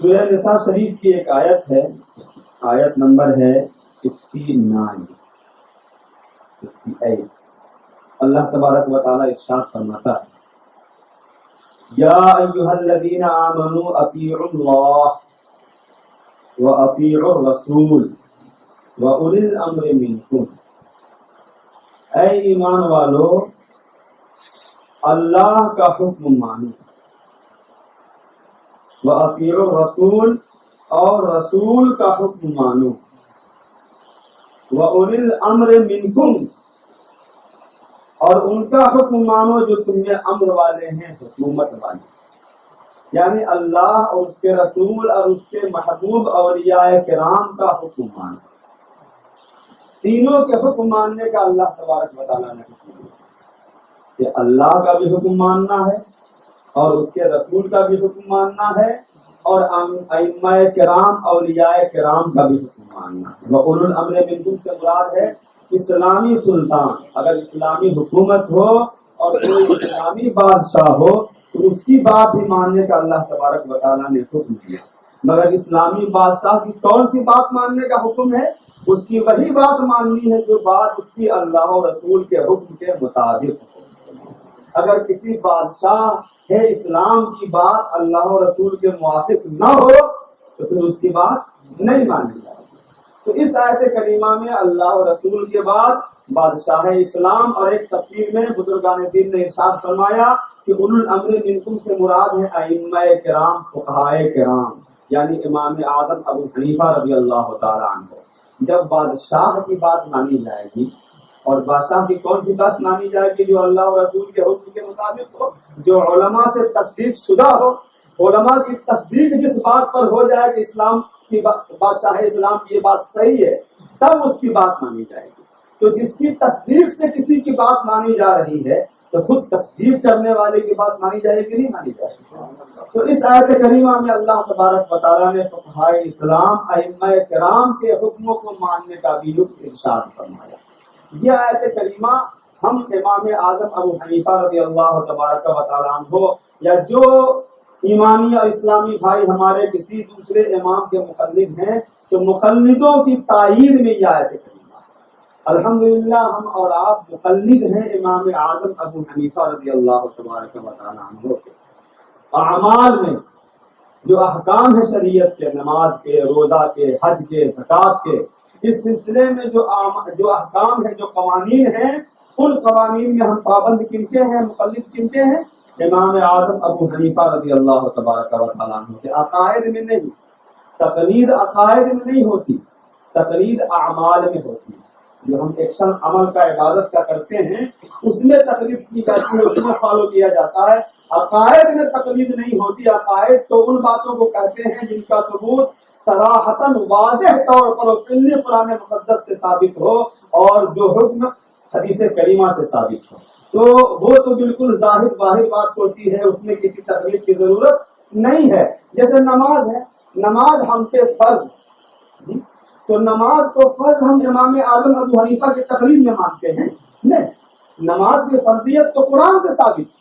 سورہ نساء شریف کی ایک آیت ہے، آیت نمبر ہے 58۔ اللہ تبارک و تعالی ارشاد فرماتا ہے یا ایھا الذین آمنوا اطیعوا اللہ واطیعوا الرسول واولی الامر منکم، اے ایمان والو اللہ کا حکم مانو، واطیعوا الرسول اور رسول کا حکم مانو، واولی الامر منکم اور ان کا حکم مانو جو تم میں امر والے ہیں، حکومت والے، یعنی اللہ اور اس کے رسول اور اس کے محبوب اولیاء کرام کا حکم مانو۔ تینوں کے حکم ماننے کا اللہ تبارک و تعالیٰ نے حکم دیا کہ اللہ کا بھی حکم ماننا ہے اور اس کے رسول کا بھی حکم ماننا ہے اور ائمہ کرام اولیاء کرام کا بھی حکم ماننا ہے۔ وَأُولُو الْأَمْرِ مِنْكُمْ سے مراد ہے اسلامی سلطان، اگر اسلامی حکومت ہو اور کوئی اسلامی بادشاہ ہو تو اس کی بات ہی ماننے کا اللہ تبارک و تعالیٰ نے حکم دیا، مگر اسلامی بادشاہ کی کون سی بات ماننے کا حکم ہے؟ اس کی وہی بات ماننی ہے جو بات اس کی اللہ و رسول کے حکم کے مطابق ہو۔ اگر کسی بادشاہ ہے اسلام کی بات اللہ و رسول کے موافق نہ ہو تو پھر اس کی بات نہیں مانی جائے۔ تو اس آیت کریمہ میں اللہ و رسول کے بعد بادشاہ اسلام اور ایک تفسیر میں بزرگان دین نے ارشاد فرمایا کہ اولو الامر منکم سے مراد ہے ائمہ کرام، فقہائے کرام، یعنی امام اعظم ابو حنیفہ رضی اللہ تعالیٰ عنہ۔ جب بادشاہ کی بات مانی جائے گی، اور بادشاہ کی کون سی بات مانی جائے گی؟ جو اللہ و رسول کے حکم کے مطابق ہو، جو علماء سے تصدیق شدہ ہو۔ علماء کی تصدیق جس بات پر ہو جائے کہ اسلام کی بادشاہ اسلام کی یہ بات صحیح ہے، تب اس کی بات مانی جائے گی۔ تو جس کی تصدیق سے کسی کی بات مانی جا رہی ہے تو خود تصدیق کرنے والے کی بات مانی جائے گی نہیں مانی جائے گی؟ تو اس آیت کریمہ میں اللہ تبارک و تعالیٰ نے فقہائے اسلام ائمہ کرام کے حکموں کو ماننے کا بھی ارشاد فرمایا۔ یہ آیت کریمہ ہم امام اعظم ابو حنیفہ رضی اللہ تبارک و تعالیٰ عنہ یا جو ایمانی اور اسلامی بھائی ہمارے کسی دوسرے امام کے مقلد ہیں تو مقلدوں کی تائید میں یہ آیت کریمہ ہے۔ الحمدللہ ہم اور آپ مقلد ہیں امام اعظم ابو حنیفہ رضی اللہ تبارک و تعالیٰ عنہ کے۔ اعمال میں جو احکام ہے شریعت کے، نماز کے، روزہ کے، حج کے، زکوٰۃ کے، اس سلسلے میں جو احکام ہیں، جو قوانین ہیں، ان قوانین میں ہم پابند کن کے ہیں، مقلد کن کے ہیں؟ امام اعظم ابو حنیفہ رضی اللہ تبارک و تعالیٰ عنہ کے۔ عقائد میں نہیں، تقلید عقائد میں نہیں ہوتی، تقلید اعمال میں ہوتی ہے۔ جو ہم ایکشن عمل کا عبادت کا کرتے ہیں اس میں تقلید کی جاتی ہے، اس میں فالو کیا جاتا ہے۔ عقائد میں تقلید نہیں ہوتی۔ عقائد تو ان باتوں کو کہتے ہیں جن کا ثبوت صراحتاً واضح طور پر قرآن مقدس سے ثابت ہو اور جو حکم حدیث کریمہ سے ثابت ہو، تو وہ تو بالکل ظاہر باہر بات ہوتی ہے، اس میں کسی تقلید کی ضرورت نہیں ہے۔ جیسے نماز ہے، نماز ہم پہ فرض، تو نماز کو فرض ہم امام اعظم ابو حنیفہ کی تقلید میں مانتے ہیں؟ نہیں، نماز کی فرضیت تو قرآن سے ثابت ہے۔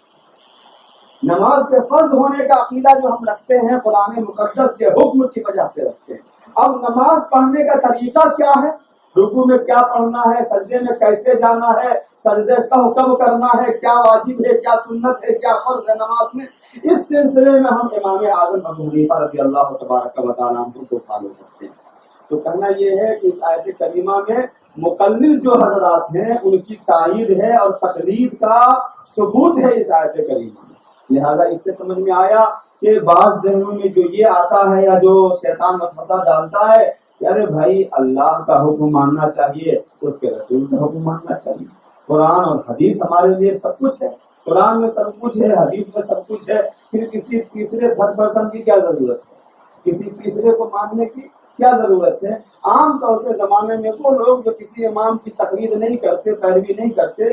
نماز کے فرض ہونے کا عقیدہ جو ہم رکھتے ہیں قرآن مقدس کے حکم کی وجہ سے رکھتے ہیں۔ اب نماز پڑھنے کا طریقہ کیا ہے، رکوع میں کیا پڑھنا ہے، سجدے میں کیسے جانا ہے، سجدے سہو کب کرنا ہے، کیا واجب ہے، کیا سنت ہے، کیا فرض ہے نماز میں، اس سلسلے میں ہم امام اعظم ابو حنیفہ رضی اللہ تبارک و تعالیٰ عنہ کو فالو کرتے ہیں۔ تو کہنا یہ ہے کہ اس آیت کریمہ میں مقلد جو حضرات ہیں ان کی تائید ہے اور تقلید کا ثبوت ہے اس آیت کریمہ میں۔ لہذا اس سے سمجھ میں آیا کہ بعض ذہنوں میں جو یہ آتا ہے یا جو شیطان وسوسہ ڈالتا ہے کہ ارے بھائی اللہ کا حکم ماننا چاہیے، اس کے رسول کا حکم ماننا چاہیے، قرآن اور حدیث ہمارے لیے سب کچھ ہے، قرآن میں سب کچھ ہے، حدیث میں سب کچھ ہے، پھر کسی تیسرے تھرڈ پرسن کی کیا ضرورت ہے، کسی تیسرے کو ماننے کی کیا ضرورت ہے؟ عام طور سے زمانے میں وہ لوگ جو کسی امام کی تقلید نہیں کرتے، پیروی نہیں کرتے،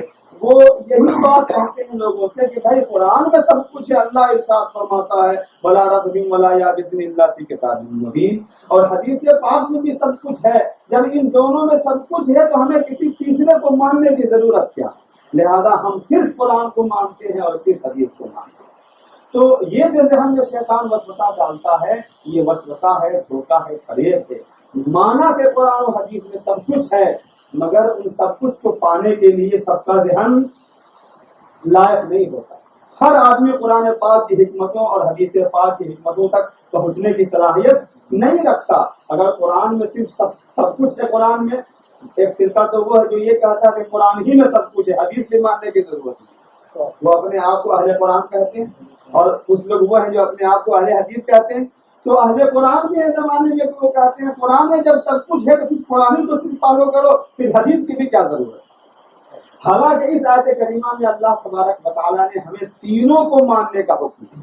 وہ یہی بات کہتے ہیں لوگوں سے کہ بھائی قرآن میں سب کچھ ہے، اللہ ارشاد فرماتا ہے وَلَا رَيْبَ وَلَا يَابِسٍ إِلَّا فِي كِتَابٍ مُبِينٍ، اور حدیث پاک میں بھی سب کچھ ہے۔ جب ان دونوں میں سب کچھ ہے تو ہمیں کسی تیسرے کو ماننے کی ضرورت کیا؟ لہذا ہم صرف قرآن کو مانتے ہیں اور صرف حدیث کو مانتے ہیں۔ تو یہ جو ذہن میں شیطان وسوسہ ڈالتا ہے یہ وسوسہ ہے، دھوکہ ہے، فریب ہے۔ مانا کہ قرآن و حدیث میں سب کچھ ہے مگر ان سب کچھ کو پانے کے لیے سب کا ذہن لائق نہیں ہوتا۔ ہر آدمی قرآن پاک کی حکمتوں اور حدیث پاک کی حکمتوں تک پہنچنے کی صلاحیت نہیں رکھتا۔ اگر قرآن میں صرف سب کچھ ہے، قرآن میں ایک فرقہ تو وہ ہے جو یہ کہتا ہے کہ قرآن ہی میں سب کچھ ہے، حدیث سے ماننے کی ضرورت نہیں، وہ اپنے آپ کو اہل قرآن کہتے ہیں، اور کچھ لوگ وہ ہیں جو اپنے آپ کو اہل حدیث کہتے ہیں۔ تو اہل قرآن کے زمانے میں وہ کہتے ہیں قرآن میں جب سب کچھ ہے تو پھر قرآن ہی کو صرف فالو کرو، پھر حدیث کی بھی کیا ضرورت ہے۔ حالانکہ اس آیت کریمہ میں اللہ تبارک و تعالیٰ نے ہمیں تینوں کو ماننے کا حکم دیا،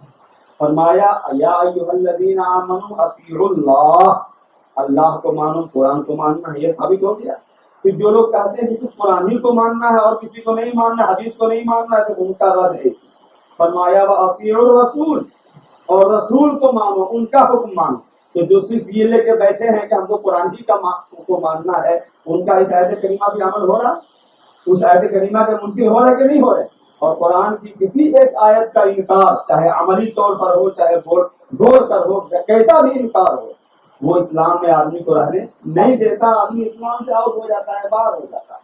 فرمایا یا ایھا الذین آمنوا اطیعوا اللہ، اللہ کو مانو، قرآن کو ماننا ہے، یہ ثابت ہو گیا۔ پھر جو لوگ کہتے ہیں کہ صرف قرآن ہی کو ماننا ہے اور کسی کو نہیں ماننا، حدیث کو نہیں ماننا ہے، تو ان کا رد ہے۔ فرمایا واطیعوا الرسول، اور رسول کو مانو، ان کا حکم مانو۔ تو جو صرف یہ لے کے بیٹھے ہیں کہ ہم کو قرآن ہی کو ماننا ہے، ان کا اس آیت کریمہ بھی عمل ہو رہا، اس آیت کریمہ کے منکر ہو رہے کہ نہیں ہو رہے؟ اور قرآن کی کسی ایک آیت کا انکار، چاہے عملی طور پر ہو، چاہے بول کر ہو، کیسا بھی انکار ہو، وہ اسلام میں آدمی کو رہنے نہیں دیتا، آدمی اسلام سے آؤٹ ہو جاتا ہے، باہر ہو جاتا ہے۔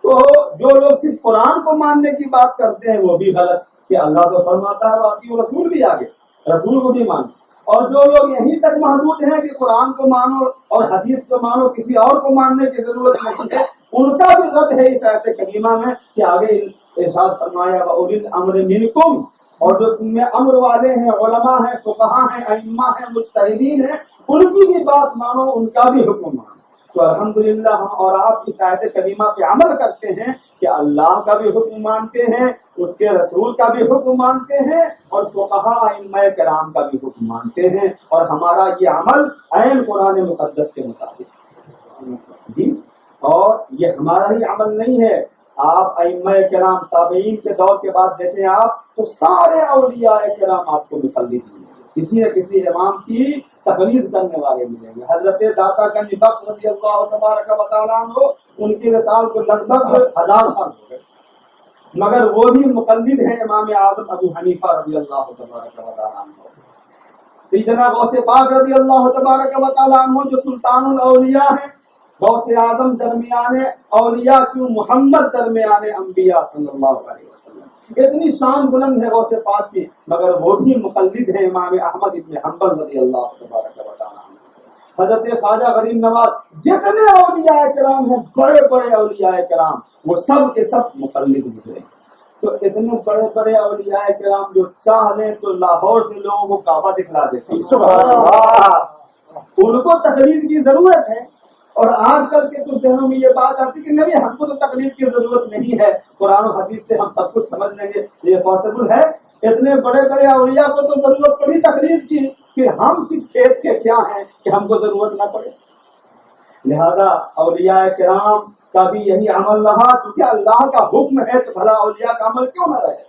تو جو لوگ صرف قرآن کو ماننے کی بات کرتے ہیں وہ بھی غلط، کہ اللہ تو فرماتا ہے باقی رسول بھی آگے، رسول کو بھی مانو۔ اور جو لوگ یہیں تک محدود ہیں کہ قرآن کو مانو اور حدیث کو مانو، کسی اور کو ماننے کی ضرورت نہیں ہے، ان کا بھی رد ہے اس آیت کریمہ میں کہ آگے ارشاد فرمایا وَأُولِي الْأَمْرِ مِنْكُمْ، اور جو تم میں امر والے ہیں، علماء ہیں، فقہاء ہیں، ائمہ ہیں، مجتہدین ہیں، ان کی بھی بات مانو، ان کا بھی حکم مانو۔ تو الحمدللہ ہم اور آپ اس آیت کریمہ پہ عمل کرتے ہیں کہ اللہ کا بھی حکم مانتے ہیں، اس کے رسول کا بھی حکم مانتے ہیں، اور فقہاء ائمہ کرام کا بھی حکم مانتے ہیں، اور ہمارا یہ عمل عین قرآن مقدس کے مطابق جی۔ اور یہ ہمارا ہی عمل نہیں ہے، آپ ائمہ کرام تابعین کے دور کے بعد دیکھیں آپ تو سارے اولیاء کرام آپ کو مقلد ملیں گے، کسی نہ کسی امام کی تقلید کرنے والے ملیں گے۔ حضرت داتا گنج بخش رضی اللہ تبارک و تعالیٰ عنہ، ان کی وصال کو لگ بھگ 1000 سال ہو گئے، مگر وہ بھی مقلد ہیں امام اعظم ابو حنیفہ رضی اللہ تبارک و تعالیٰ عنہ۔ سیدنا غوث پاک رضی اللہ تبارک و تعالیٰ عنہ جو سلطان الاولیاء ہیں، غوث اعظم درمیان اولیاء کیوں محمد درمیان انبیاء صلی اللہ علیہ وسلم، اتنی شان بلند ہے غوث پاک کی، مگر وہ بھی مقلد ہیں امام احمد ابن حنبل رضی اللہ تبارک و تعالیٰ عنہ۔ حضرت خواجہ غریب نواز، جتنے اولیاء کرام ہیں، بڑے بڑے اولیاء کرام، وہ سب کے سب مقلد گزرے۔ تو اتنے بڑے بڑے اولیاء کرام جو چاہ لیں تو لاہور سے لوگوں کو کعبہ دکھلا دیتے ہیں، سبحان اللہ۔ ان کو تقلید کی ضرورت ہے، اور آج کل کے کچھ ذہنوں میں یہ بات آتی کہ نہیں ہم کو تو تقلید کی ضرورت نہیں ہے، قرآن و حدیث سے ہم سب کچھ سمجھ لیں گے۔ یہ پاسبل ہے؟ اتنے بڑے بڑے اولیاء کو تو ضرورت پڑی تقلید کی، پھر ہم کس کھیت کے کیا ہیں کہ ہم کو ضرورت نہ پڑے؟ لہذا اولیاء کرام کا بھی یہی عمل رہا، کیونکہ اللہ کا حکم ہے تو بھلا اولیاء کا عمل کیوں نہ رہے؟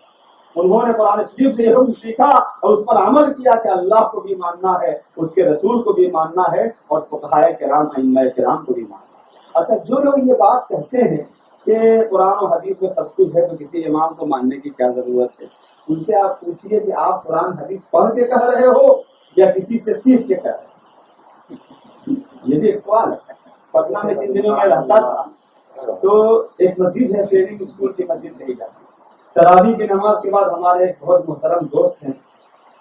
انہوں نے قرآن شریف سے یہ حکم سیکھا اور اس پر عمل کیا کہ اللہ کو بھی ماننا ہے، اس کے رسول کو بھی ماننا ہے، اور فقہاء کرام ائمہ کرام کو بھی ماننا ہے۔ اچھا، جو لوگ یہ بات کہتے ہیں کہ قرآن و حدیث میں سب کچھ ہے تو کسی امام کو ماننے کی کیا ضرورت ہے، ان سے آپ پوچھیے کہ آپ قرآن حدیث پڑھ کے کہہ رہے ہو یا کسی سے سیکھ کے کہہ رہے ہو؟ یہ بھی ایک سوال ہے۔ پٹنہ میں جن دنوں میں رہتا تھا تو ایک مسجد ہے، ٹریننگ اسکول کی مسجد نہیں جاتی، تراویح کی نماز کے بعد ہمارے ایک بہت محترم دوست ہیں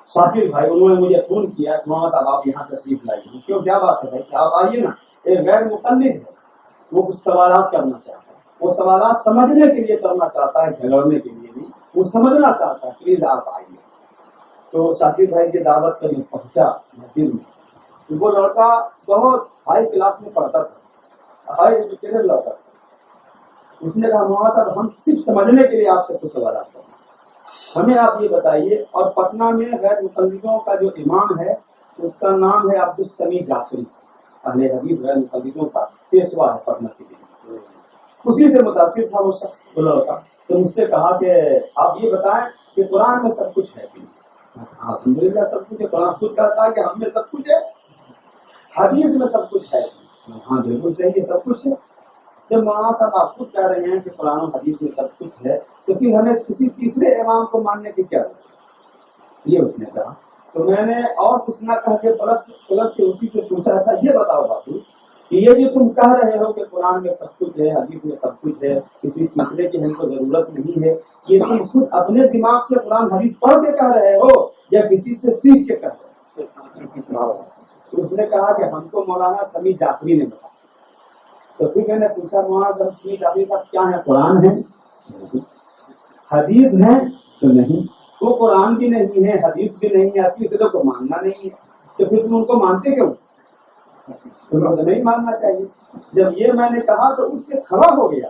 شاکر بھائی، انہوں نے مجھے فون کیا کہ محمد اب آپ یہاں تشریف لائیے۔ کیوں، کیا بات ہے بھائی کہ آپ آئیے نا، ایک غیر مقلد ہے، وہ کچھ سوالات کرنا چاہتا ہے، وہ سوالات سمجھنے کے لیے کرنا چاہتا ہے، جھگڑنے کے لیے نہیں، وہ سمجھنا چاہتا ہے، پلیز آپ آئیے۔ تو شاکر بھائی کی دعوت کرنے پہنچا مسجد میں، وہ لڑکا بہت ہائی کلاس میں پڑھتا تھا، ہائی ایجوکیٹڈ لڑکا تھا۔ اس نے کہا محمد صاحب ہم صرف سمجھنے کے لیے آپ سے کچھ سوالات کریں، ہمیں آپ یہ بتائیے، اور پٹنہ میں غیر مقلدوں کا جو امام ہے اس کا نام ہے عبدالسمیع جعفری، اہل حدیث غیر مقلدوں کا پیشوا ہے پٹنہ سٹی میں، اسی سے متاثر تھا وہ شخص، وہ لڑکا۔ تو مجھ سے کہا کہ آپ یہ بتائیں کہ قرآن میں سب کچھ ہے کہ نہیں؟ الحمدللہ سب کچھ ہے، قرآن خود کہتا ہے کہ ہم میں سب کچھ ہے، حدیث میں سب کچھ ہے۔ ہاں بالکل صحیح ہے، سب کچھ ہے۔ جب مولانا صاحب آپ خود کہہ رہے ہیں کہ قرآن و حدیث میں سب کچھ ہے تو پھر ہمیں کسی تیسرے امام کو ماننے کی کیا ضرورت ہے؟ یہ اس نے کہا. تو میں نے اور کچھ نہ کہا کہ پلس سے اسی سے پوچھا اچھا یہ بتاؤ باپو کہ یہ جو تم کہہ رہے ہو کہ قرآن میں سب کچھ ہے، حدیث میں سب کچھ ہے، کسی تیسرے کی ہم کو ضرورت نہیں ہے، یہ تم خود اپنے دماغ سے قرآن حدیث پڑھ کے کہہ رہے ہو یا کسی سے سیکھ کے کہہ رہے ہو؟ تو اس نے کہا کہ ہم کو مولانا سمیع جعفری نے بتایا. تو پھر میں نے پوچھا مولانا سمیع جعفری صاحب کیا ہے؟ قرآن ہے، حدیث ہے تو نہیں. وہ قرآن بھی نہیں ہے، حدیث بھی نہیں ہے، اسے تو ماننا نہیں ہے. تو پھر تم ان کو مانتے کیوں؟ تم کو تو نہیں ماننا چاہیے. جب یہ میں نے کہا تو اس سے کھڑا ہو گیا.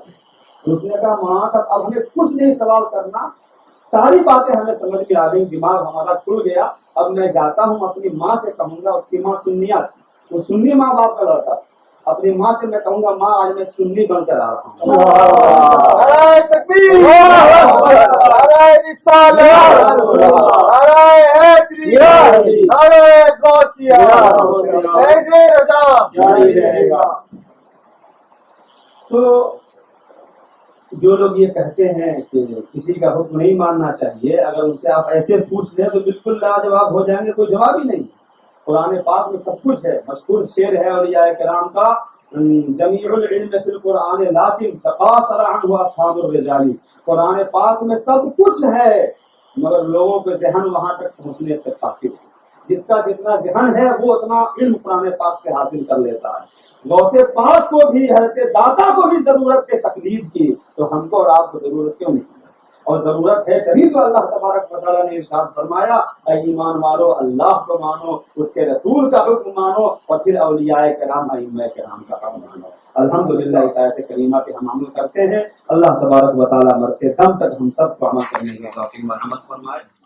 اس نے کہا مولانا صاحب اب ہمیں کچھ نہیں سوال کرنا، ساری باتیں ہمیں سمجھ میں آ گئی، دماغ ہمارا کھل گیا. اب میں جاتا ہوں اپنی ماں سے کہوں گا، اس کی ماں سنیہ تھی، وہ سنی ماں باپ کا لڑکا تھا. اپنی ماں سے میں کہوں گا ماں آج میں سنی بن کر آ رہا ہوں. نعرہ تکبیر، نعرہ رسالت، نعرہ حیدری، نعرہ غوثیہ، فیض رضا جاری رہے گا. تو جو لوگ یہ کہتے ہیں کہ کسی کا حکم نہیں ماننا چاہیے، اگر ان سے آپ ایسے پوچھ لیں تو بالکل لاجواب ہو جائیں گے، کوئی جواب ہی نہیں. قرآن پاک میں سب کچھ ہے. مشہور شعر ہے اولیاء کرام کا، جمیع العلم فی القرآن لیکن تقاصر عنہ اصحاب الرجال. قرآن پاک میں سب کچھ ہے مگر لوگوں کے ذہن وہاں تک پہنچنے سے قاصر ہے. جس کا جتنا ذہن ہے وہ اتنا علم قرآن پاک سے حاصل کر لیتا ہے. غوث پاک کو بھی، حضرت داتا کو بھی ضرورت ہے تقلید کی، تو ہم کو اور آپ کو ضرورت کیوں نہیں؟ اور ضرورت ہے تبھی تو اللہ تبارک و تعالیٰ نے ارشاد فرمایا اے ایمان والو اللہ کو مانو، اس کے رسول کا حکم مانو، اور پھر اولیاء کرام ائمہ کرام کا حکم مانو. الحمدللہ اس آیت کریمہ پہ ہم عمل کرتے ہیں. اللہ تبارک و تعالیٰ مرتے دم تک ہم سب کو عمل کرنے کی توفیق مرحمت فرمائے.